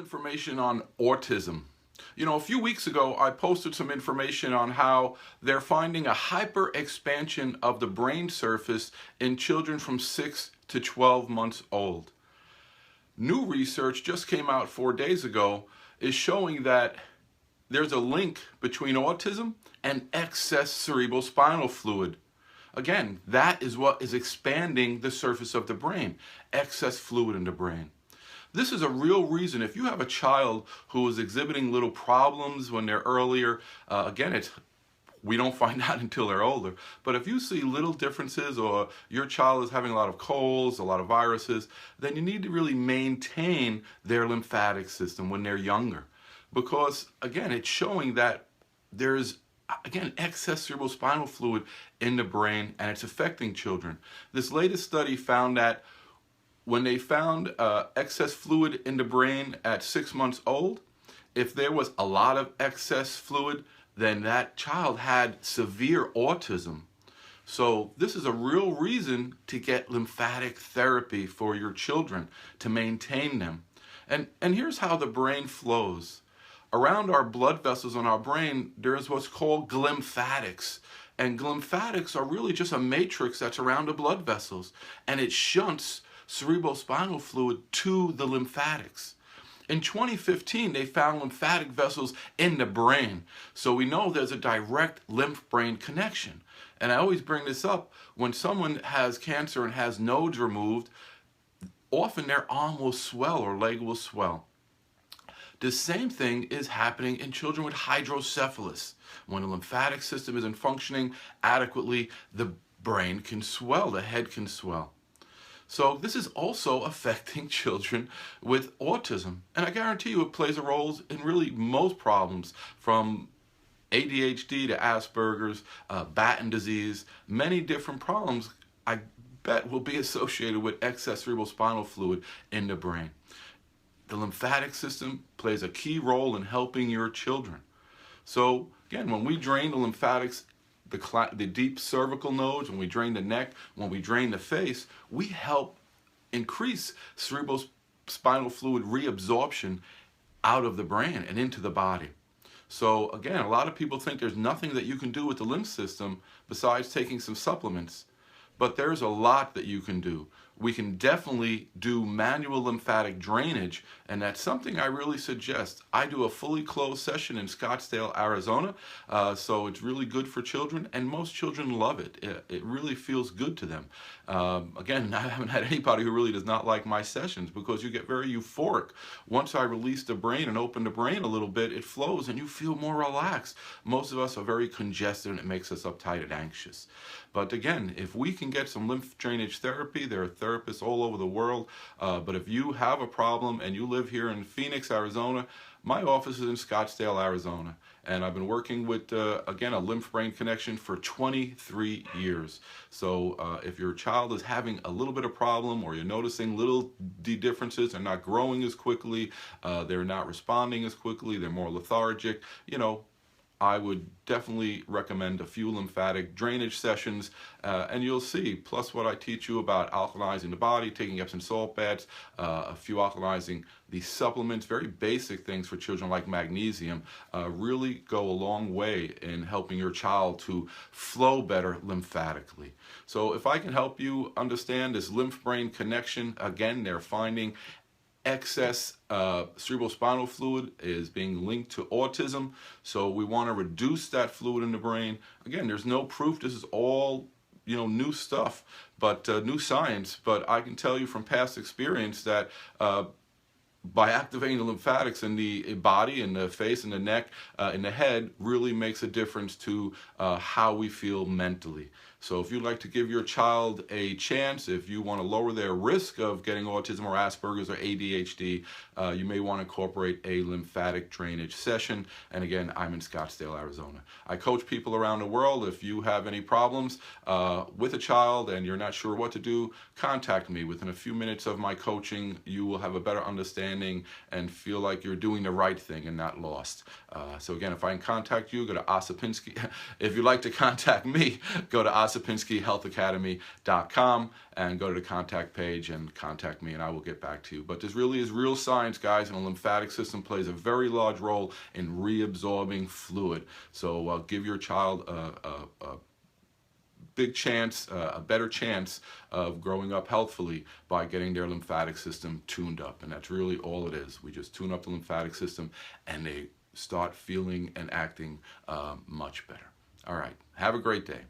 information on autism. A few weeks ago, I posted some information on how they're finding a hyper expansion of the brain surface in children from 6 to 12 months old. New research just came out 4 days ago is showing that there's a link between autism and excess cerebrospinal fluid. Again, that is what is expanding the surface of the brain, excess fluid in the brain. This is a real reason. If you have a child who is exhibiting little problems when they're earlier, we don't find out until they're older. But if you see little differences or your child is having a lot of colds, a lot of viruses, then you need to really maintain their lymphatic system when they're younger. Because, again, it's showing that there's excess cerebrospinal fluid in the brain, and it's affecting children. This latest study found that when they found excess fluid in the brain at 6 months old, if there was a lot of excess fluid, then that child had severe autism. So this is a real reason to get lymphatic therapy for your children to maintain them. And here's how the brain flows. Around our blood vessels in our brain, there's what's called glymphatics. And glymphatics are really just a matrix that's around the blood vessels. And it shunts cerebrospinal fluid to the lymphatics. In 2015, they found lymphatic vessels in the brain. So we know there's a direct lymph-brain connection. And I always bring this up. When someone has cancer and has nodes removed, often their arm will swell or leg will swell. The same thing is happening in children with hydrocephalus. When the lymphatic system isn't functioning adequately, the brain can swell, the head can swell. So this is also affecting children with autism. And I guarantee you it plays a role in really most problems, from ADHD to Asperger's, Batten disease. Many different problems, I bet, will be associated with excess cerebrospinal fluid in the brain. The lymphatic system plays a key role in helping your children. So again, when we drain the lymphatics, the deep cervical nodes, when we drain the neck, when we drain the face, we help increase cerebrospinal fluid reabsorption out of the brain and into the body. So again, a lot of people think there's nothing that you can do with the lymph system besides taking some supplements. But there's a lot that you can do. We can definitely do manual lymphatic drainage, and that's something I really suggest. I do a fully closed session in Scottsdale, Arizona, so it's really good for children, and most children love it. It really feels good to them. Again, I haven't had anybody who really does not like my sessions, because you get very euphoric. Once I release the brain and open the brain a little bit, it flows and you feel more relaxed. Most of us are very congested, and it makes us uptight and anxious. But again, if we can get some lymph drainage therapy, there are therapists all over the world. But if you have a problem and you live here in Phoenix, Arizona, my office is in Scottsdale, Arizona. And I've been working with, again, a lymph-brain connection for 23 years. So if your child is having a little bit of problem, or you're noticing little differences, they're not growing as quickly, they're not responding as quickly, they're more lethargic, I would definitely recommend a few lymphatic drainage sessions, and you'll see, plus what I teach you about alkalizing the body, taking Epsom salt baths, a few alkalizing the supplements, very basic things for children like magnesium, really go a long way in helping your child to flow better lymphatically. So if I can help you understand this lymph-brain connection, again, they're finding excess cerebrospinal fluid is being linked to autism, so we want to reduce that fluid in the brain. Again, there's no proof. This is all new stuff, but new science. But I can tell you from past experience that by activating the lymphatics in the body, in the face, in the neck, in the head, really makes a difference to how we feel mentally. So if you'd like to give your child a chance, if you want to lower their risk of getting autism or Asperger's or ADHD, you may want to incorporate a lymphatic drainage session. And again, I'm in Scottsdale, Arizona. I coach people around the world. If you have any problems with a child and you're not sure what to do, contact me. Within a few minutes of my coaching, you will have a better understanding and feel like you're doing the right thing and not lost. So again, if I can contact you, go to Osipinski. If you'd like to contact me, go to toddSapinskiHealthAcademy.com and go to the contact page and contact me, and I will get back to you. But this really is real science, guys, and the lymphatic system plays a very large role in reabsorbing fluid. So give your child a big chance, a better chance of growing up healthfully by getting their lymphatic system tuned up. And that's really all it is. We just tune up the lymphatic system and they start feeling and acting much better. All right. Have a great day.